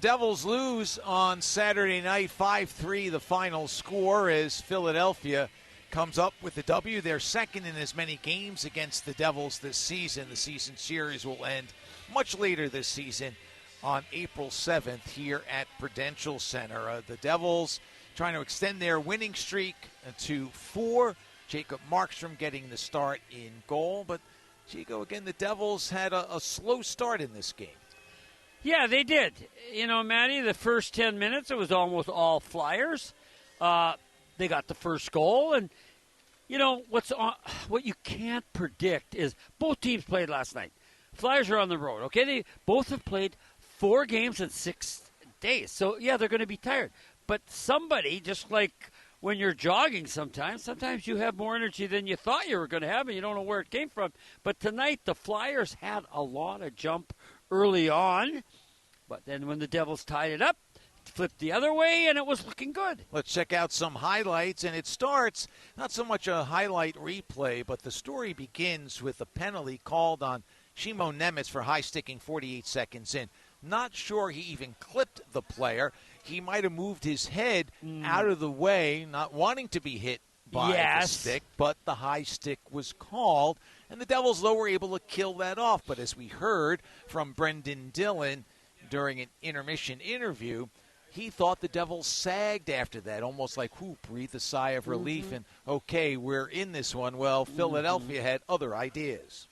Devils lose on Saturday night, 5-3 the final score as Philadelphia comes up with the W. They're second in as many games against the Devils this season. The season series will end much later this season on April 7th here at Prudential Center. The Devils trying to extend their winning streak to 4. Jacob Markstrom getting the start in goal. But, Chico, again, the Devils had a slow start in this game. Yeah, they did. You know, Matty, the first 10 minutes, it was almost all Flyers. They got the first goal. And, you know, what you can't predict is both teams played last night. Flyers are on the road, okay? They both have played 4 games in 6 days. So, yeah, they're going to be tired. But somebody, just like when you're jogging sometimes you have more energy than you thought you were going to have, and you don't know where it came from. But tonight, the Flyers had a lot of jump early on, but then when the Devils tied it up, it flipped the other way, and it was looking good. Let's check out some highlights, and it starts not so much a highlight replay, but the story begins with a penalty called on Shimo Nemec for high-sticking 48 seconds in. Not sure he even clipped the player. He might have moved his head out of the way, not wanting to be hit by the stick, but the high stick was called, and the Devils, though, were able to kill that off. But as we heard from Brendan Dillon during an intermission interview, he thought the Devils sagged after that, almost like, breathe a sigh of relief, and, okay, we're in this one. Well, Philadelphia had other ideas.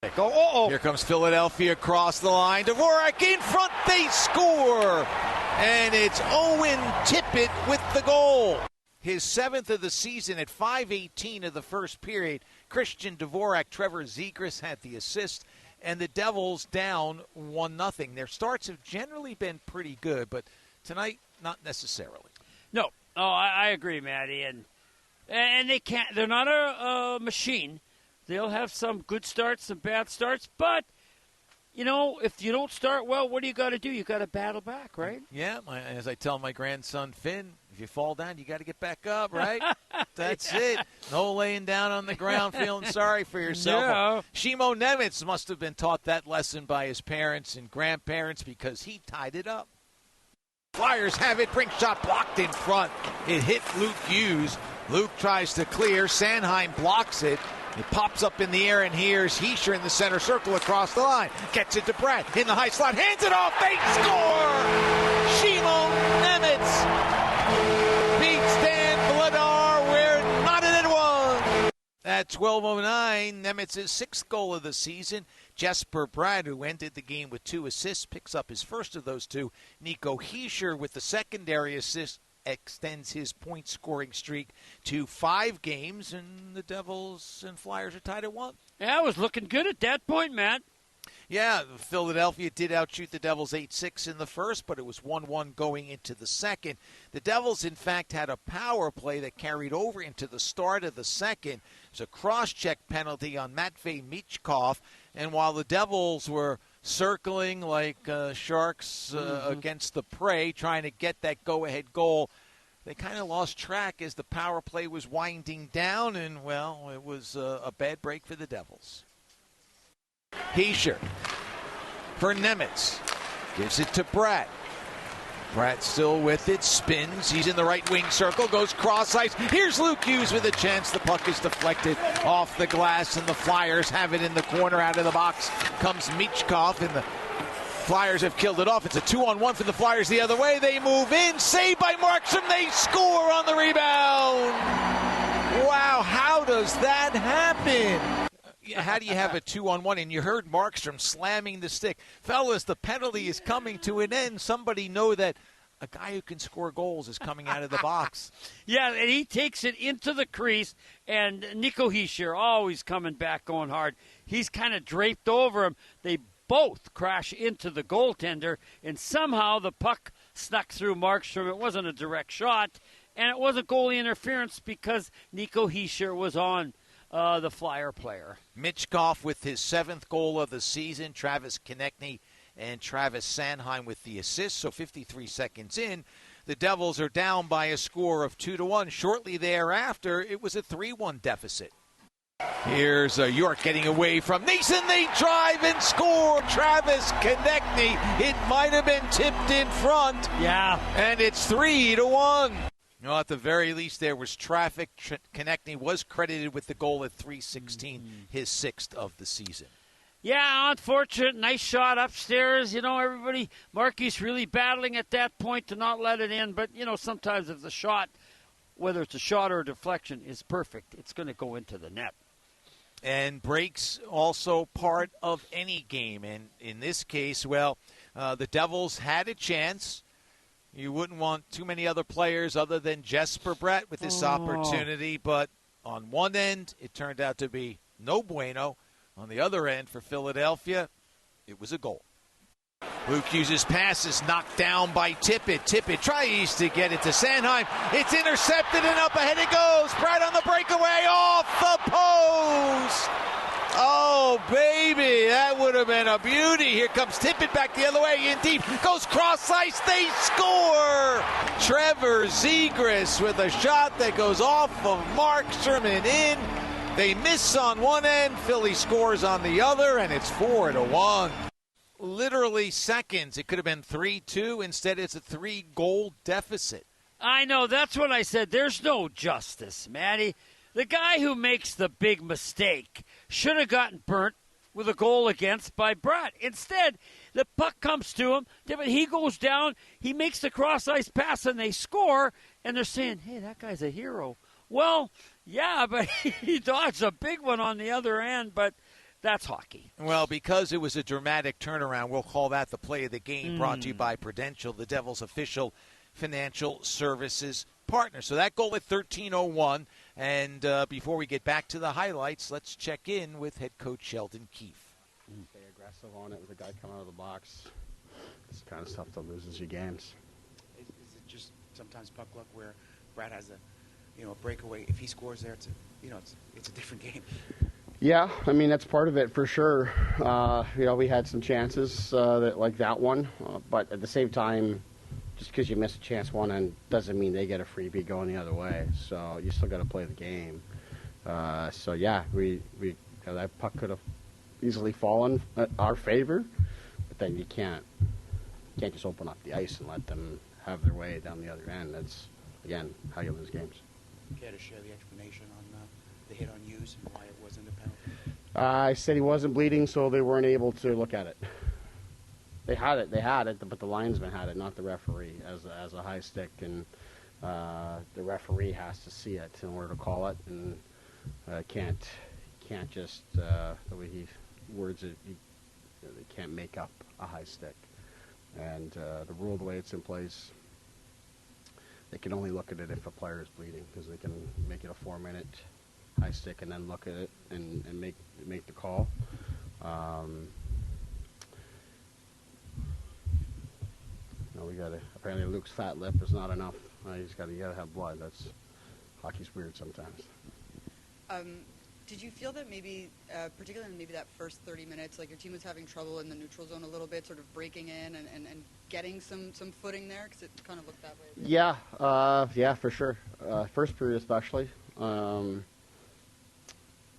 Here comes Philadelphia across the line. Dvorak in front, they score! And it's Owen Tippett with the goal. His 7th of the season at 5:18 of the first period. Christian Dvorak, Trevor Zegras had the assist, and the Devils down 1-0. Their starts have generally been pretty good, but tonight, not necessarily. No, I agree, Matty, and they can't. They're not a machine. They'll have some good starts, some bad starts, but you know, if you don't start well, what do you got to do? You got to battle back, right? Yeah, as I tell my grandson Finn, if you fall down, you got to get back up, right? That's it. No laying down on the ground feeling sorry for yourself. Yeah. Shimo Nemec must have been taught that lesson by his parents and grandparents because he tied it up. Flyers have it. Brink shot blocked in front. It hit Luke Hughes. Luke tries to clear. Sanheim blocks it. It pops up in the air, and here's Hischier in the center circle across the line. Gets it to Brett in the high slot. Hands it off. They score! Shimo Nemec beats Dan Vladar. We're knotted at 1. At 12:09, Nemec's 6th goal of the season. Jesper Bratt, who ended the game with 2 assists, picks up his first of those 2. Nico Hischier with the secondary assist extends his point-scoring streak to 5 games, and the Devils and Flyers are tied at 1. Yeah, it was looking good at that point, Matt. Yeah, Philadelphia did outshoot the Devils 8-6 in the first, but it was 1-1 going into the second. The Devils, in fact, had a power play that carried over into the start of the second. It was a cross-check penalty on Matvei Michkov, and while the Devils were circling like sharks against the prey, trying to get that go-ahead goal, they kind of lost track as the power play was winding down, and, well, it was a bad break for the Devils. Hischier for Nemec. Gives it to Bratt. Bratt still with it, spins. He's in the right wing circle, goes cross-ice. Here's Luke Hughes with a chance. The puck is deflected off the glass, and the Flyers have it in the corner. Out of the box comes Michkov, and the Flyers have killed it off. It's a 2-on-1 for the Flyers the other way. They move in. Saved by Markstrom. They score on the rebound. Wow, how does that happen? How do you have a 2-on-1? And you heard Markstrom slamming the stick. Fellas, the penalty is coming to an end. Somebody know that a guy who can score goals is coming out of the box. Yeah, and he takes it into the crease, and Nico Hischier always coming back going hard. He's kind of draped over him. They both crash into the goaltender, and somehow the puck snuck through Markstrom. It wasn't a direct shot, and it wasn't goalie interference because Nico Hischier was on the Flyer player. Michkov with his 7th goal of the season. Travis Konechny and Travis Sanheim with the assist. So 53 seconds in, the Devils are down by a score of 2-1. Shortly thereafter, it was a 3-1 deficit. Here's York getting away from Nason. They drive and score. Travis Konechny. It might have been tipped in front. Yeah. And it's 3-1. Well, at the very least, there was traffic. Konechny was credited with the goal at 3:16, his 6th of the season. Yeah, unfortunate. Nice shot upstairs. You know, everybody, Markey's really battling at that point to not let it in. But, you know, sometimes if the shot, whether it's a shot or a deflection, is perfect, it's going to go into the net. And breaks also part of any game. And in this case, well, the Devils had a chance. You wouldn't want too many other players other than Jesper Bratt with this opportunity. But on one end, it turned out to be no bueno. On the other end, for Philadelphia, it was a goal. Luke Hughes' pass is knocked down by Tippett. Tippett tries to get it to Sanheim. It's intercepted and up ahead it goes. Pratt on the breakaway off the post. Oh, baby, that would have been a beauty. Here comes Tippett back the other way in deep. Goes cross ice. They score. Trevor Zegras with a shot that goes off of Mark Sherman in. They miss on one end. Philly scores on the other, and it's 4-1. Literally seconds. It could have been 3-2. Instead, it's a 3-goal deficit. I know. That's what I said. There's no justice, Matty. The guy who makes the big mistake should have gotten burnt with a goal against by Bratt. Instead, the puck comes to him. He goes down. He makes the cross-ice pass, and they score. And they're saying, hey, that guy's a hero. Well, yeah, but he dodged a big one on the other end, but that's hockey. Well, because it was a dramatic turnaround, we'll call that the play of the game, brought to you by Prudential, the Devils' official financial services partner. So that goal at 13:01. And before we get back to the highlights, let's check in with head coach Sheldon Keefe. Stay aggressive on it with a guy coming out of the box. It's the kind of stuff that loses you games. Is it just sometimes puck luck where Brad has a breakaway? If he scores there, it's a different game. Yeah, I mean, that's part of it for sure. We had some chances like that one, but at the same time, just because you miss a chance one end doesn't mean they get a freebie going the other way. So you still got to play the game. That puck could have easily fallen in our favor, but then you can't just open up the ice and let them have their way down the other end. That's again how you lose games. Care to share the explanation on the hit on Hughes and why it wasn't a penalty? I said he wasn't bleeding, so they weren't able to look at it. They had it, but the linesman had it, not the referee, as a high stick, and the referee has to see it in order to call it, and can't just the way he words it, they can't make up a high stick, and the rule, the way it's in place, they can only look at it if a player is bleeding, because they can make it a 4-minute high stick and then look at it and make the call. Apparently Luke's fat lip is not enough. You gotta have blood. Hockey's weird sometimes. Did you feel that maybe, particularly in maybe that first 30 minutes, like your team was having trouble in the neutral zone a little bit, sort of breaking in and getting some footing there? Because it kind of looked that way. Yeah, for sure. First period especially.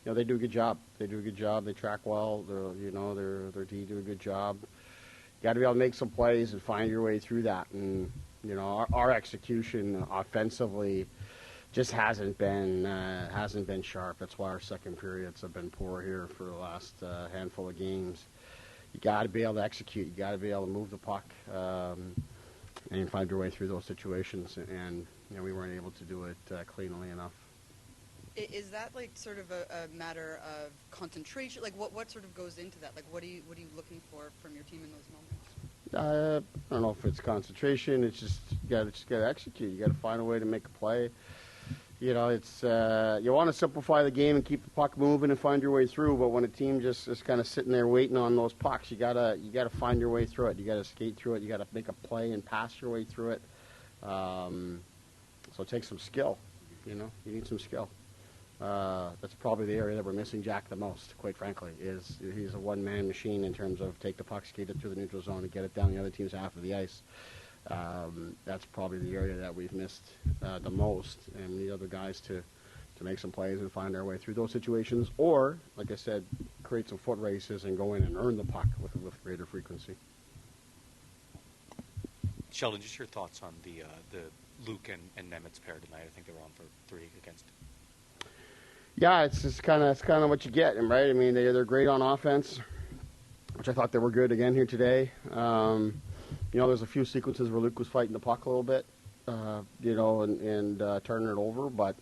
They do a good job. They track well. Their D do a good job. You got to be able to make some plays and find your way through that. And our execution offensively just hasn't been sharp. That's why our second periods have been poor here for the last handful of games. You got to be able to execute. You got to be able to move the puck and find your way through those situations. And we weren't able to do it cleanly enough. Is that like sort of a matter of concentration? Like what sort of goes into that? Like what are you looking for from your team in those moments? I don't know if it's concentration. It's just you got to execute. You got to find a way to make a play. It's you want to simplify the game and keep the puck moving and find your way through. But when a team just is kind of sitting there waiting on those pucks, you gotta find your way through it. You got to skate through it. You got to make a play and pass your way through it. So it takes some skill. You need some skill. That's probably the area that we're missing Jack the most, quite frankly, is he's a one-man machine in terms of take the puck, skate it through the neutral zone, and get it down the other team's half of the ice. That's probably the area that we've missed the most, and the other guys to to make some plays and find our way through those situations, or, like I said, create some foot races and go in and earn the puck with greater frequency. Sheldon, just your thoughts on the Luke and Nemitz pair tonight. I think they were on for 3 against. Yeah, it's kind of what you get, right? I mean, they're great on offense, which I thought they were good again here today. There's a few sequences where Luke was fighting the puck a little bit, and turning it over, but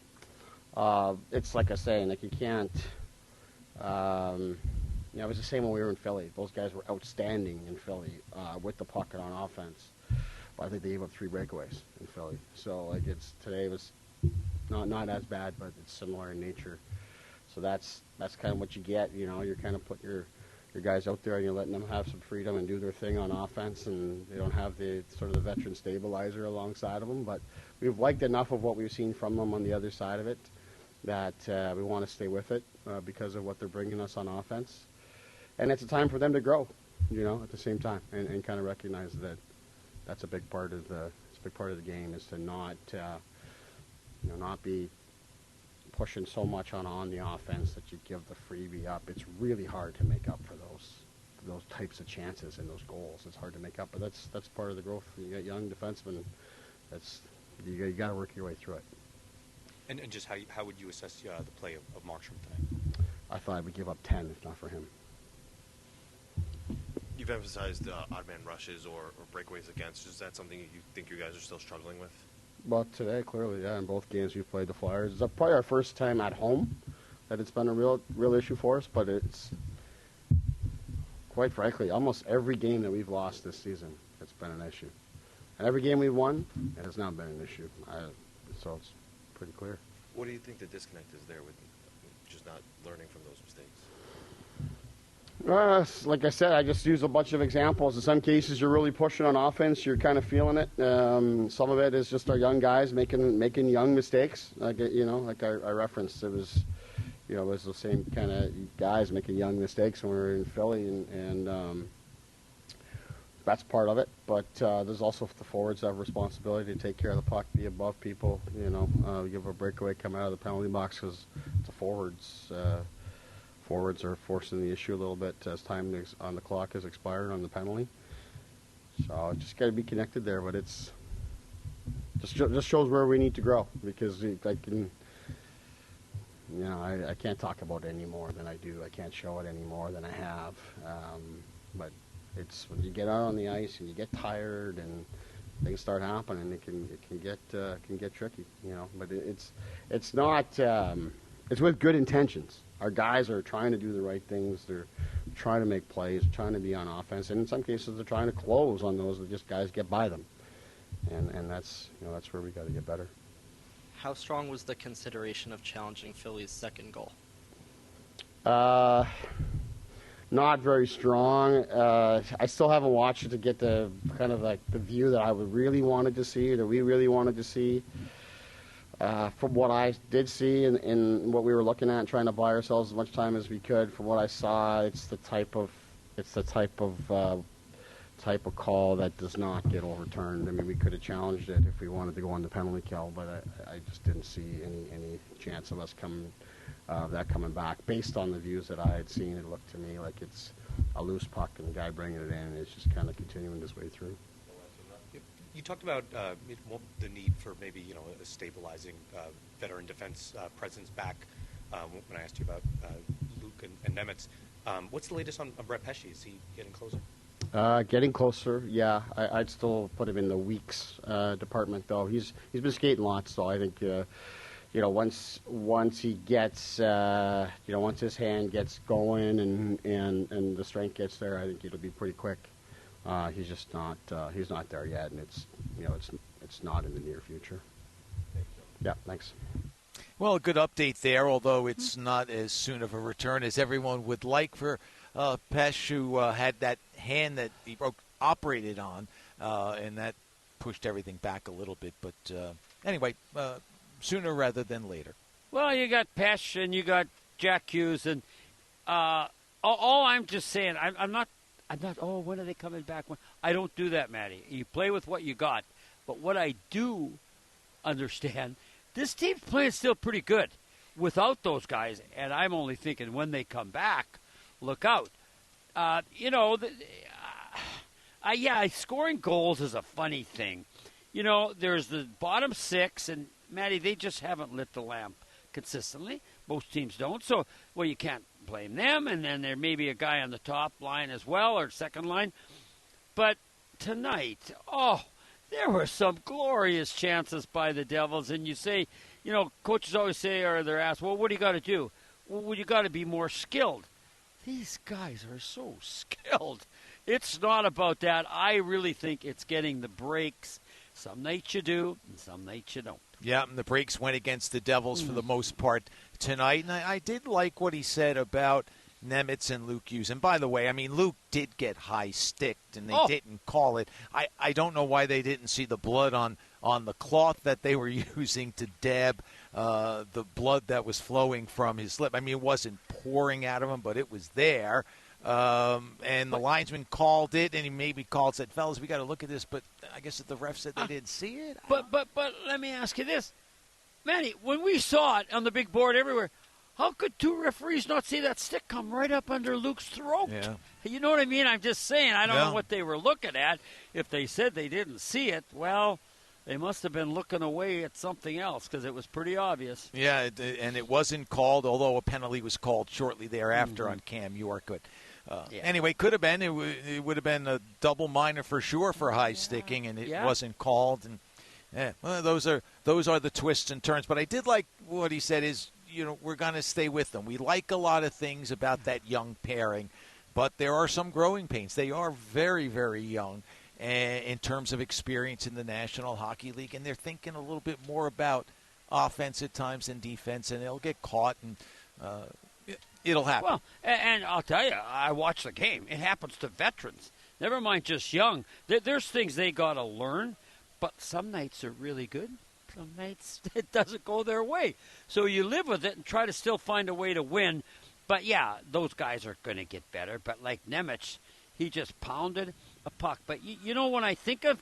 it's like I say, like you can't. It was the same when we were in Philly. Those guys were outstanding in Philly with the puck and on offense. But I think they gave up 3 breakaways in Philly. So today was not as bad, but it's similar in nature. So that's kind of what you get. You're kind of putting your guys out there and you're letting them have some freedom and do their thing on offense, and they don't have the sort of the veteran stabilizer alongside of them. But we've liked enough of what we've seen from them on the other side of it that we want to stay with it because of what they're bringing us on offense. And it's a time for them to grow, at the same time, and kind of recognize that that's a big part of the game is to not be pushing so much on the offense that you give the freebie up. It's really hard to make up for those types of chances and those goals. It's hard to make up, but that's part of the growth. You got young defensemen. You got to work your way through it. And just how would you assess the play of Markstrom tonight? I thought I would give up 10 if not for him. You've emphasized odd man rushes or breakaways against. Is that something you think you guys are still struggling with? Well, today, clearly, yeah. In both games we've played the Flyers. It's probably our first time at home that it's been a real issue for us, but it's, quite frankly, almost every game that we've lost this season, it's been an issue. And every game we've won, it has not been an issue. So it's pretty clear. What do you think the disconnect is there with just not learning from those mistakes? Like I said, I just use a bunch of examples. In some cases, you're really pushing on offense. You're kind of feeling it. Some of it is just our young guys making young mistakes. Like I referenced, it was the same kind of guys making young mistakes when we were in Philly, and that's part of it. But there's also the forwards that have responsibility to take care of the puck, be above people. We give a breakaway coming out of the penalty box because the forwards. Forwards are forcing the issue a little bit as time on the clock has expired on the penalty. So just got to be connected there, but it's just shows where we need to grow because I can't talk about it any more than I do. I can't show it any more than I have. But it's when you get out on the ice and you get tired and things start happening, it can get tricky, But it's not. It's with good intentions. Our guys are trying to do the right things. They're trying to make plays, trying to be on offense, and in some cases they're trying to close on those that just guys get by them. And that's where we got to get better. How strong was the consideration of challenging Philly's second goal? Not very strong. I still haven't watched it to get the kind of like the view that I would really wanted to see, that we really wanted to see. From what I did see and what we were looking at and trying to buy ourselves as much time as we could, from what I saw, it's the type of call that does not get overturned. I mean, we could have challenged it if we wanted to go on the penalty kill, but I just didn't see any chance of us coming back. Based on the views that I had seen, it looked to me like it's a loose puck and the guy bringing it in, and it's just kind of continuing his way through. You talked about the need for maybe a stabilizing veteran defense presence back when I asked you about Luke and Nemitz. What's the latest on Brett Pesce? Is he getting closer? Getting closer, yeah. I'd still put him in the weeks department, though. He's been skating lots, so I think once he gets once his hand gets going and the strength gets there, I think it'll be pretty quick. He's just not. He's not there yet, and it's not in the near future. Yeah, thanks. Well, a good update there, although it's not as soon of a return as everyone would like for Pesce, who had that hand that he operated on, and that pushed everything back a little bit. But anyway, sooner rather than later. Well, you got Pesce and you got Jack Hughes, and all I'm just saying, I'm not, when are they coming back? I don't do that, Matty. You play with what you got. But what I do understand, this team's playing still pretty good. without those guys, and I'm only thinking when they come back, look out. Scoring goals is a funny thing. There's the bottom six, and, Matty, they just haven't lit the lamp consistently. Most teams don't. So, you can't blame them, and then there may be a guy on the top line as well, or second line. But tonight, there were some glorious chances by the Devils, and you say, coaches always say, or they're asked, well, what do you got to do? Well, you got to be more skilled. These guys are so skilled. It's not about that. I really think it's getting the breaks. Some nights you do, and some nights you don't. Yeah, and the breaks went against the Devils for the most part tonight. And I did like what he said about Nemitz and Luke Hughes. And by the way, Luke did get high-sticked, and they didn't call it. I don't know why they didn't see the blood on the cloth that they were using to dab the blood that was flowing from his lip. It wasn't pouring out of him, but it was there. And the linesman called it, and he maybe called, said, fellas, we got to look at this. But I guess if the ref said they didn't see it. But let me ask you this. Manny, when we saw it on the big board everywhere, how could two referees not see that stick come right up under Luke's throat? Yeah. You know what I mean? I'm just saying, I don't know what they were looking at. If they said they didn't see it, well, they must have been looking away at something else because it was pretty obvious. Yeah, and it wasn't called, although a penalty was called shortly thereafter on Cam York. But anyway, could have been. It would have been a double minor for sure for high sticking, and it wasn't called. And those are the twists and turns. But I did like what he said is, we're going to stay with them. We like a lot of things about that young pairing, but there are some growing pains. They are very, very young in terms of experience in the National Hockey League, and they're thinking a little bit more about offense at times than defense, and they'll get caught, and it'll happen. Well, and I'll tell you, I watched the game. It happens to veterans. Never mind just young. There's things they got to learn, but some nights are really good. Some nights it doesn't go their way. So you live with it and try to still find a way to win. But, yeah, those guys are going to get better. But like Nemitz, he just pounded a puck. But, when I think of,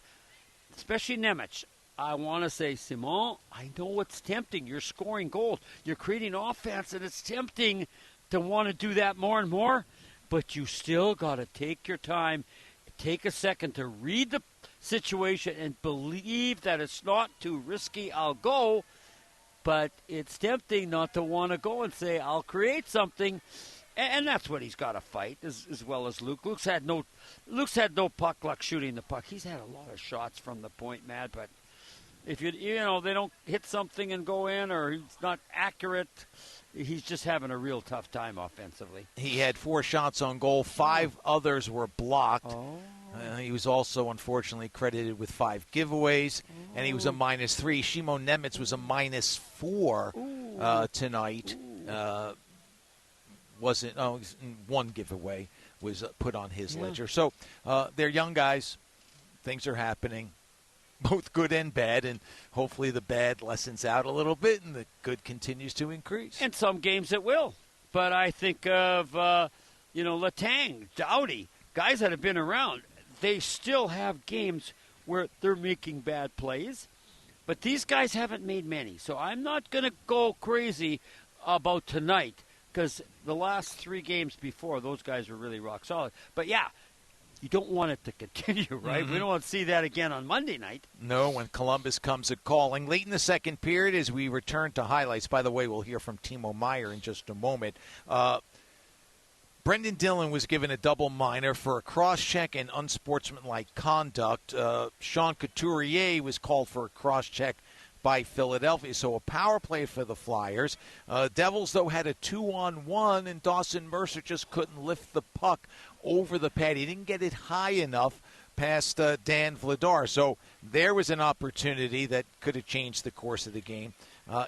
especially Nemitz, I want to say, Simon, I know it's tempting. You're scoring goals. You're creating offense, and it's tempting to want to do that more and more. But you still got to take your time, take a second to read the situation and believe that it's not too risky. I'll go, but it's tempting not to want to go and say, I'll create something. And that's what he's got to fight, as well as Luke. Luke's had no puck luck shooting the puck. He's had a lot of shots from the point, Matt, but if they don't hit something and go in, or he's not accurate, he's just having a real tough time offensively. He had 4 shots on goal. 5 others were blocked. Oh. He was also, unfortunately, credited with 5 giveaways, and he was a -3. Shimon Nemitz was a -4 tonight. One giveaway was put on his ledger. So they're young guys. Things are happening, both good and bad, and hopefully the bad lessens out a little bit and the good continues to increase. And some games it will. But I think of, Letang, Doughty, guys that have been around. They still have games where they're making bad plays, but these guys haven't made many. So I'm not going to go crazy about tonight because the last 3 games before, those guys were really rock solid. But, yeah, you don't want it to continue, right? We don't want to see that again on Monday night. No, when Columbus comes a-calling. Late in the second period as we return to highlights. By the way, we'll hear from Timo Meier in just a moment. Brendan Dillon was given a double minor for a cross-check and unsportsmanlike conduct. Sean Couturier was called for a cross-check by Philadelphia. So a power play for the Flyers. Devils, though, had a 2-on-1, and Dawson Mercer just couldn't lift the puck over the pad. He didn't get it high enough past Dan Vladar. So there was an opportunity that could have changed the course of the game.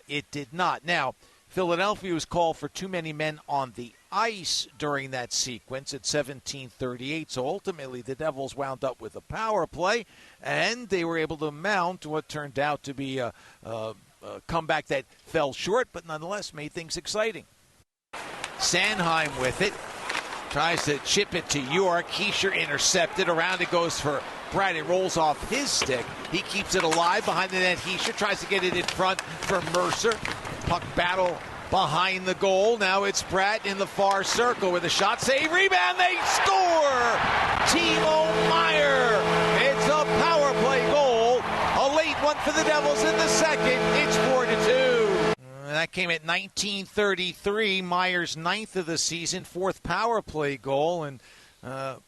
It did not. Now, Philadelphia was called for too many men on the ice during that sequence at 17:38. So ultimately the Devils wound up with a power play, and they were able to mount what turned out to be a comeback that fell short, but nonetheless made things exciting. Sanheim with it. Tries to chip it to York. Heischer intercepted. Around it goes for Brad. It rolls off his stick. He keeps it alive behind the net. Heischer tries to get it in front for Mercer. Puck battle behind the goal. Now it's Pratt in the far circle with a shot, save, rebound, they score! Timo Meyer. It's a power play goal. A late one for the Devils in the second. It's 4-2. That came at 19:33. Meyer's ninth of the season, fourth power play goal, and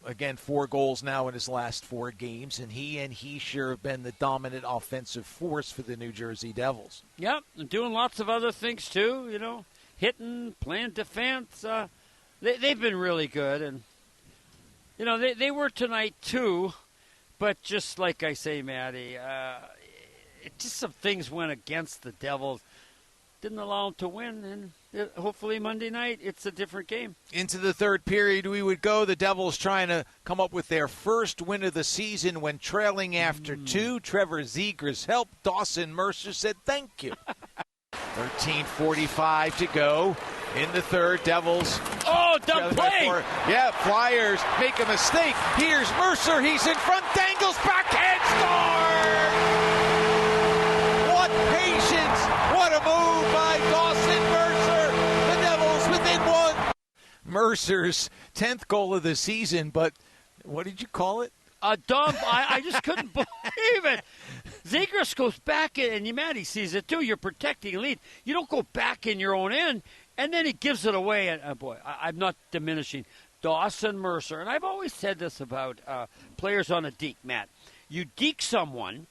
again, 4 goals now in his last 4 games, and he sure have been the dominant offensive force for the New Jersey Devils. Yep, and doing lots of other things too, hitting, playing defense. They've been really good, and, they were tonight too, but just like I say, Matty, just some things went against the Devils. Didn't allow them to win, and hopefully Monday night it's a different game. Into the third period we would go. The Devils trying to come up with their first win of the season when trailing after 2. Trevor Zegras helped. Dawson Mercer said thank you. 13:45 to go in the third. Devils. Oh, dumb play! Yeah, Flyers make a mistake. Here's Mercer. He's in front. Dangles backhand score! What patience! What a move by Dawson Mercer! The Devils within 1. Mercer's 10th goal of the season, but what did you call it? A dump. I just couldn't believe it. Zegras goes back in, and Matty sees it too. You're protecting a lead. You don't go back in your own end, and then he gives it away. And boy, I'm not diminishing Dawson Mercer. And I've always said this about players on a deke, Matt. You deke someone,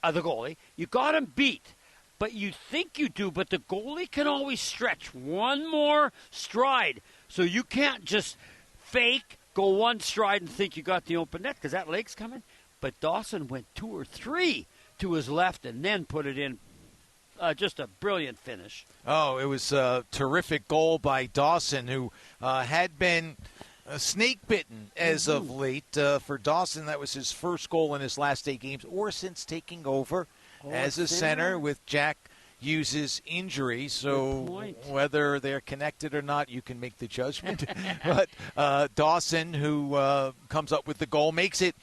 the goalie, you got him beat. But you think you do, but the goalie can always stretch one more stride. So you can't just fake, go one stride and think you got the open net because that leg's coming. But Dawson went 2 or 3 to his left and then put it in. Just a brilliant finish. Oh, it was a terrific goal by Dawson, who had been snake-bitten as of late. For Dawson, that was his first goal in his last 8 games, or since taking over as a center with Jack Hughes' injury. So whether they're connected or not, you can make the judgment. But Dawson, who comes up with the goal, makes it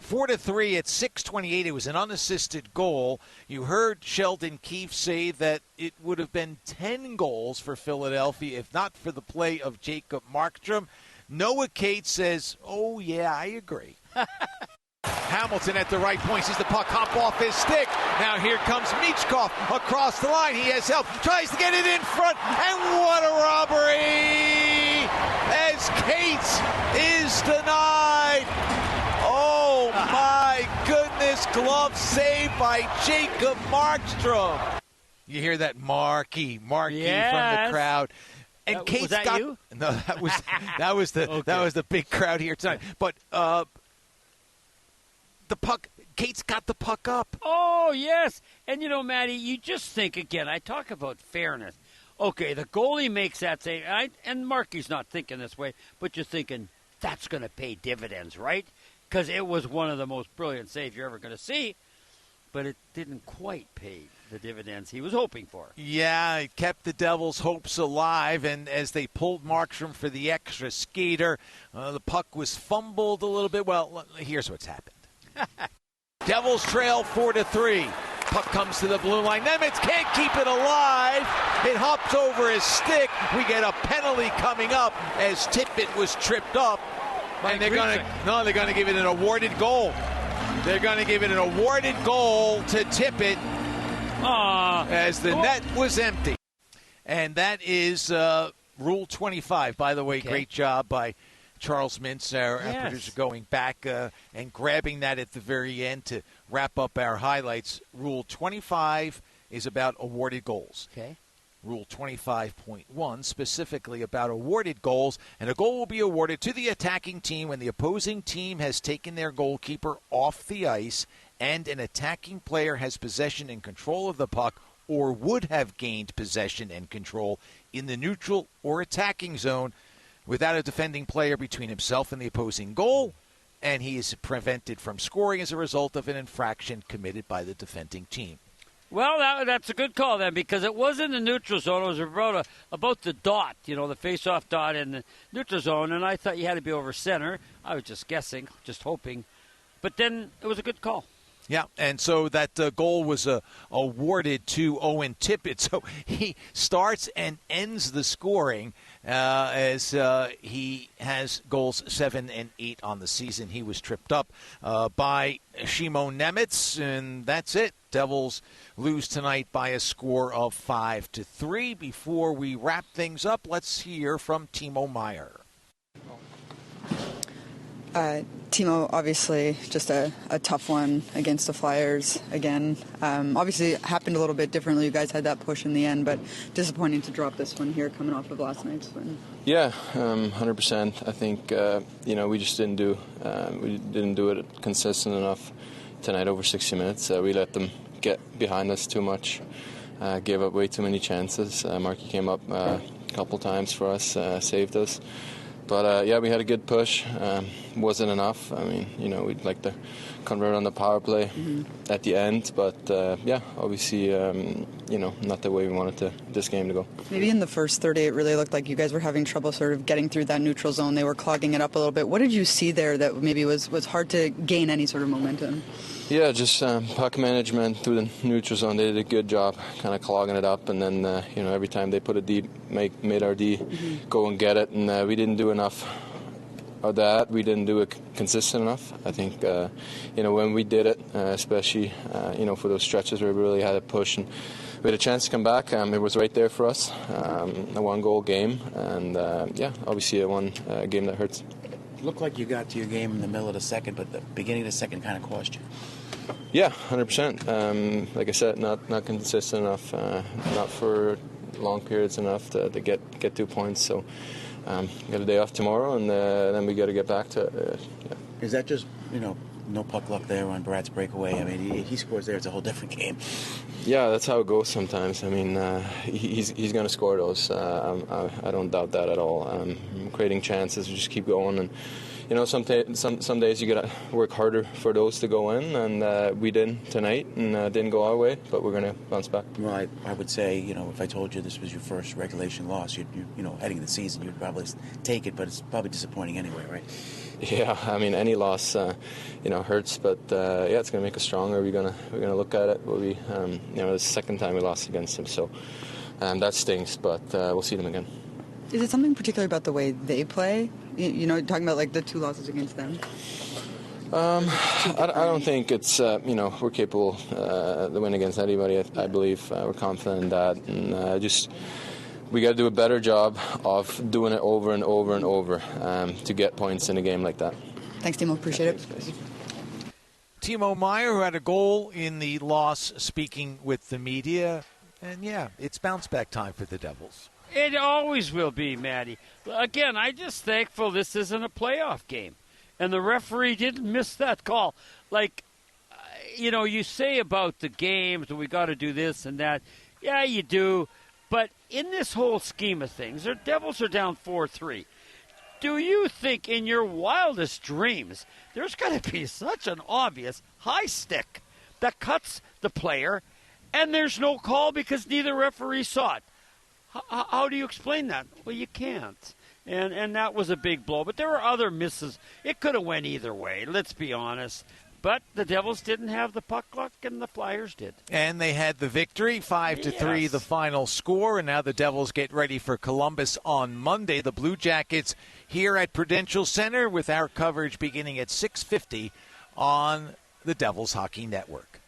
4-3 at 6:28. It was an unassisted goal. You heard Sheldon Keefe say that it would have been 10 goals for Philadelphia if not for the play of Jacob Markstrom. Noah Cates says, oh, yeah, I agree. Hamilton at the right point sees the puck hop off his stick. Now here comes Michkov across the line. He has help. Tries to get it in front. And what a robbery! As Cates is denied. Oh, my goodness. Glove saved by Jacob Markstrom. You hear that Marky from the crowd. And Cates was that got you? No, that was the big crowd here tonight. But the puck, Cates got the puck up. Oh, yes. And, Matty, you just think, again, I talk about fairness. Okay, the goalie makes that save, and Marky's not thinking this way, but you're thinking that's going to pay dividends, right? Because it was one of the most brilliant saves you're ever going to see, but it didn't quite pay the dividends he was hoping for. Yeah, it kept the Devils' hopes alive, and as they pulled Markstrom for the extra skater, the puck was fumbled a little bit. Well, here's what's happened. Devils trail 4-3. Puck comes to the blue line. Nemitz can't keep it alive. It hops over his stick. We get a penalty coming up as Tippett was tripped up. And they're going to give it an awarded goal. They're going to give it an awarded goal to Tippett as the net was empty. And that is Rule 25. By the way, great job by Charles Mintz, our producer, going back and grabbing that at the very end to wrap up our highlights. Rule 25 is about awarded goals. Okay. Rule 25.1 specifically about awarded goals, and a goal will be awarded to the attacking team when the opposing team has taken their goalkeeper off the ice and an attacking player has possession and control of the puck or would have gained possession and control in the neutral or attacking zone without a defending player between himself and the opposing goal, and he is prevented from scoring as a result of an infraction committed by the defending team. Well, that's a good call then, because it was in the neutral zone. It was about the dot, the face-off dot in the neutral zone, and I thought you had to be over center. I was just guessing, just hoping. But then it was a good call. Yeah, and so that goal was awarded to Owen Tippett. So he starts and ends the scoring as he has goals 7 and 8 on the season. He was tripped up by Shimon Nemitz, and that's it. Devils lose tonight by a score of 5-3. Before we wrap things up, let's hear from Timo Meier. Timo, obviously, just a tough one against the Flyers again. Obviously, it happened a little bit differently. You guys had that push in the end, but disappointing to drop this one here coming off of last night's win. Yeah, 100%. I think we just didn't do it consistent enough tonight over 60 minutes. We let them get behind us too much. Gave up way too many chances. Markey came up a couple times for us, saved us. But, we had a good push. Wasn't enough. I mean, we'd like to convert on the power play at the end. But, obviously, not the way we wanted this game to go. Maybe in the first 30, it really looked like you guys were having trouble sort of getting through that neutral zone. They were clogging it up a little bit. What did you see there that maybe was hard to gain any sort of momentum? Yeah, just puck management through the neutral zone. They did a good job kind of clogging it up. And then, every time they put it deep, made our D go and get it. And we didn't do enough of that. We didn't do it consistent enough. I think, when we did it, especially, for those stretches where we really had a push and we had a chance to come back, it was right there for us. A one-goal game. And, obviously one game that hurts. It looked like you got to your game in the middle of the second, but the beginning of the second kind of cost you. Yeah, 100%. Like I said, not consistent enough, not for long periods enough to get 2 points. So got a day off tomorrow, and then we got to get back to it. Is that just, no puck luck there on Brad's breakaway? I mean, he scores there, it's a whole different game. Yeah, that's how it goes sometimes. I mean, he's going to score those. I don't doubt that at all. Creating chances, we just keep going, and some days you got to work harder for those to go in, and we didn't tonight, and didn't go our way, but we're going to bounce back. Well, I would say, if I told you this was your first regulation loss, you'd heading into the season, you'd probably take it, but it's probably disappointing anyway, right? Yeah, I mean, any loss, hurts, but it's going to make us stronger. We're gonna look at it. We'll be, the second time we lost against them, so that stings. But we'll see them again. Is it something particular about the way they play? Talking about like the 2 losses against them. I don't think it's we're capable to win against anybody. I believe we're confident in that, and we got to do a better job of doing it over and over and over to get points in a game like that. Thanks, Timo. Appreciate it. Timo Meier, who had a goal in the loss, speaking with the media. And, it's bounce-back time for the Devils. It always will be, Matty. Again, I'm just thankful this isn't a playoff game. And the referee didn't miss that call. Like, you say about the games, we got to do this and that. Yeah, you do. But in this whole scheme of things, the Devils are down 4-3. Do you think in your wildest dreams there's going to be such an obvious high stick that cuts the player and there's no call because neither referee saw it? How do you explain that? Well, you can't. And that was a big blow. But there were other misses. It could have went either way, let's be honest. But the Devils didn't have the puck luck, and the Flyers did. And they had the victory, 5-3, the final score. And now the Devils get ready for Columbus on Monday. The Blue Jackets here at Prudential Center with our coverage beginning at 6:50 on the Devils Hockey Network.